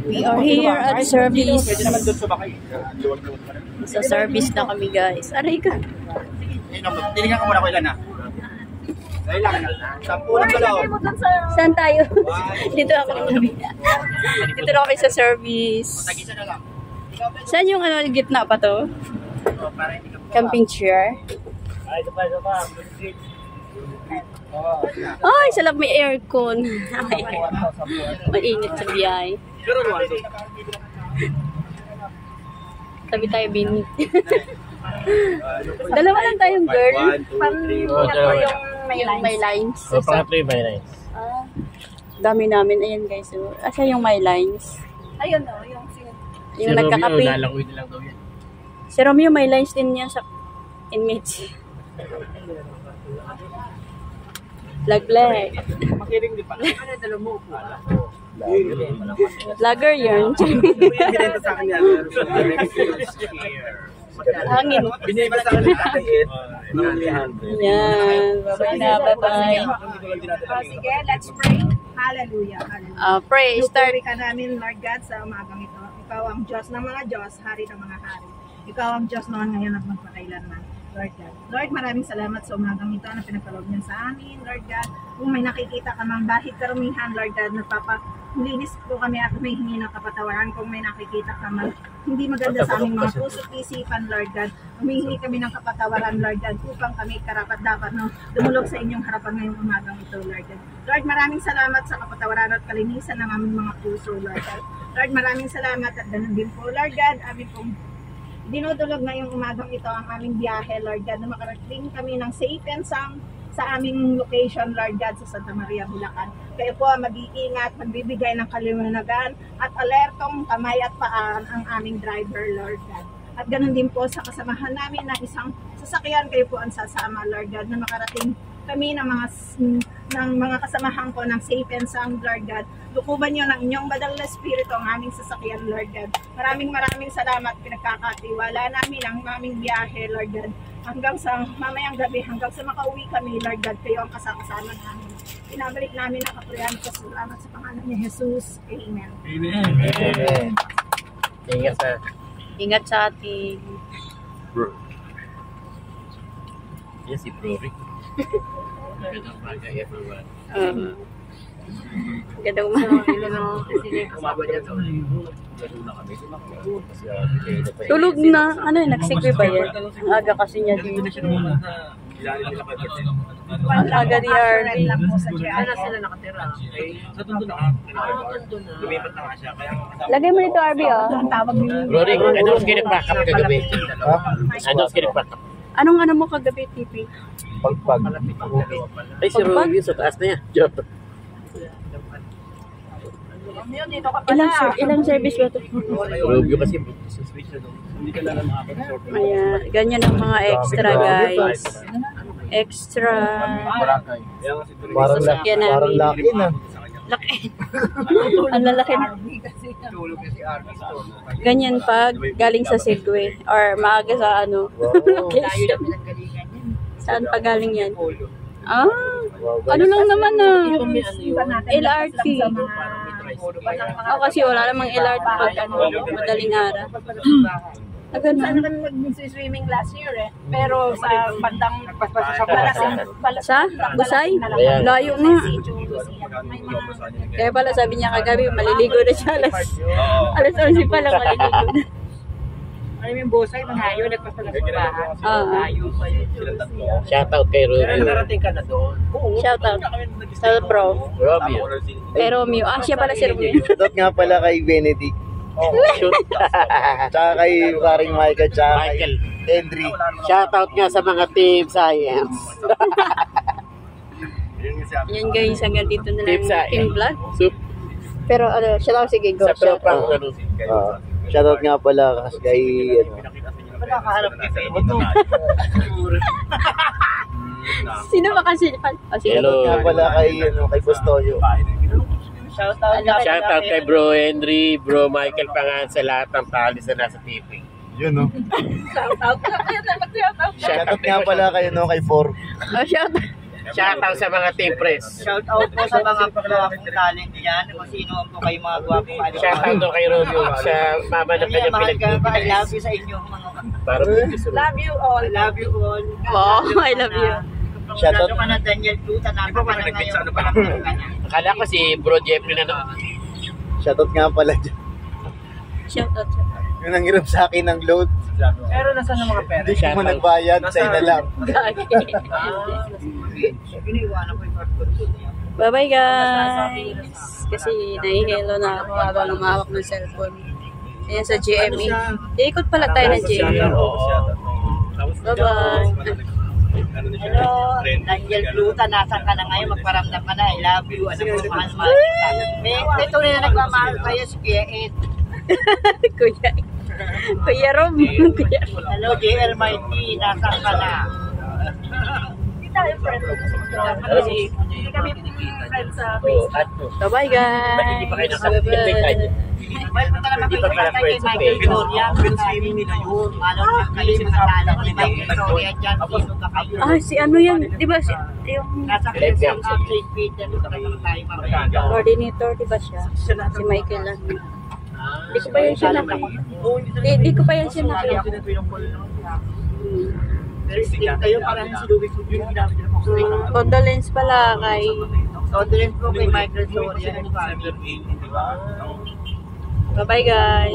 We are here at service. Pwede naman doon sumakay. Sa service na kami, guys. Aray ka. Tiningan ko muna ko ilan na. Dahil lang. 10 lang dalaw. Saan tayo? Dito ako kami. Dito na kami sa service. Tag-isa na lang. Saan yung ano, gitna pa to? Camping chair. Ay, ito pa. Ay, sa lab may aircon. Ay, mainit sa biyahe. Tabi tayo, binit. Dalawa lang tayong girl. Yung may lines. Probably may lines. Dami namin. Ayan guys. Asa yung my lines? Ayun o, Yung nagkakape. Lalakoy nilang daw yan. Si Romeo may lines din yan sa inmates. Lag-lag. Makiring di pa. Ano dala mo? Vlogger yun. Binenta sa akin yan. Hangin. Binenta sa akin yan. Yan. Bye-bye na. Bye-bye. Sige, let's pray. Hallelujah. Pray. Start. Lupuri ka namin, Lord God, sa umagang ito. Ikaw ang Diyos ng mga Diyos, Hari ng mga Hari. Ikaw ang Diyos noon, ngayon at magpakailanman. Lord God. Lord, maraming salamat sa umagang ito na pinagkaloob niyo sa amin, Lord God. Kung may nakikita ka mang bahid karumihan, Lord God, nagpapalinis po kami at may hingi ng kapatawaran. Kung may nakikita ka mang hindi maganda sa aming mga puso't isipan, Lord God, humihingi kami ng kapatawaran, Lord God, upang kami karapat-dapat dumulog sa inyong harapan ngayong umagang ito, Lord God. Lord, maraming salamat sa kapatawaran at kalinisan ng aming mga puso, Lord God. Lord, maraming salamat at ganun din po, Lord God, amin pong dinudulog ngayong umagang ito ang aming biyahe, Lord God, na makarating kami ng safe and sound sa aming location, Lord God, sa Santa Maria, Bulacan. Kayo po ang mag-iingat, magbibigay ng kaliwanagan at alertong kamay at paan ang aming driver, Lord God. At ganun din po sa kasamahan namin na isang sasakyan, kayo po ang sasama, Lord God, na makarating kami ng mga kasamahan ko ng safe and sound, Lord God. Lukuban nyo ng inyong badal na espiritu ang aming sasakyan, Lord God. Maraming salamat, pinagkakatiwala namin ang aming biyahe, Lord God. Hanggang sa mamayang gabi, hanggang sa makauwi kami, Lord God, kayo ang kasakasama namin. Pinabalik namin ang kapurihan ko. Salamat sa pangalan ni Jesus. Amen. Amen. Ingat sa... Ingat sa ating. Bro. Yes, si Bro Rick. Gandang bagay, everyone. Gandang bagay. Tulog na. Ano yun? Nagsikwi ba yan? Ang aga kasi niya dito. Ang aga ni RV. Ano sila nakatira? Lagay mo nito RV oh. Bro Rick, ano mas kinagpakap kagabi? Ano mas kinagpakap? Anong ano mo kagabi, TP? Pagpag. Ay, si Romeo sa taas na yan. Joke. Ilang service ba ito? Romeo kasi. Ayan, ganyan ang mga extra, guys. Extra. Parang Sasakyan namin. parang laki na. Laki. Ang lalaki na. Ganyan pag galing sa Segway or maaga sa ano. Location. Saan pa galing yan? Ano lang naman LRT. Ako kasi wala namang LRT pag madaling araw. Sana kami mag-swimming last year pero sa bandang Sa Busay? Layo na. Kaya pala sabi niya kagabi maliligo na siya alas 11 pa lang maliligo na. Ano yung Busay, Mangayo, nagpasalas sa bahay. Shoutout kay Romeo. Narating ka na doon. Shoutout sa Bro. Romeo. Kay Romeo. Siya pala si Romeo. Shoutout nga pala kay Benedict. Shoot. Tsaka kay paring Michael, tsaka kay Michael. Henry. Shoutout nga sa mga Team Science. Yan guys, hanggang dito na Team lang Science. yung vlog. Soup. Pero shoutout sige, go. Sa Shoutout. Shoutout nga pala kay Nakakaharap kita. Sino ba kasi? Sige. Hello. nga pala kay Bustoyo. Shoutout kay Bro Henry, Bro Michael Pangan sa lahat ng talis na nasa TV. Yun, no? Shoutout. Shoutout nga pala kay Four. Shoutout. Shoutout sa mga team press. Shout out po sa mga gwapong talent dyan. Kung sino po kayo mga gwapong talent. Shoutout doon kay Romeo sa mama ng kanyang Mahal ka pa. I love pinagbibigas. you sa inyo. Mga Para po Love you all. I love you all. Oh, I love you. Shoutout. Lalo ka na Daniel Pluta. Napa ka na ngayon. Akala ko si Bro Jeffrey na Shoutout nga pala dyan. Shoutout. Yung nanghiram sa akin ng load. Pero nasaan ang mga pera? Hindi ko mo nagbayad, sa'yo na lang. Gagi. Iniiwanan ko yung hardcore niya. Bye-bye guys. Kasi nahihilo na ako habang lumawak ng cellphone. Ayan sa GMA. Iikot pala tayo ng GMA. Bye-bye. Hello, Daniel Pluta, nasan ka na ngayon? Magparamdam ka na. I love you. Ano po, mahal-mahal kita. May tunay na nagmamahal kayo si Kuya Ed. Kuya Rob. Hello, JL Mighty, nasan ka na? Hindi tayo friends. Hindi kami friends sa Facebook. Bye-bye guys. Hindi pa kayo nakapagpagpag. Well, punta naman kayo kay Michael Gloria. Swimming nila yun. Ano na kayo sa talent ni Michael Gloria dyan. Sino ka kayo? Ah, si ano yan? Di ba si yung Nasa Quezon St. Peter. Punta kayo tayo mamaya. coordinator, di ba siya? Si Michael lang. Di ko pa yan siya nakita. Di ko pa yan siya nakita. Pero still kayo parang si Louis Cuyo yung ginamit nila po. Condolence pala kay Condolence po kay Michael Gloria. bye-bye guys.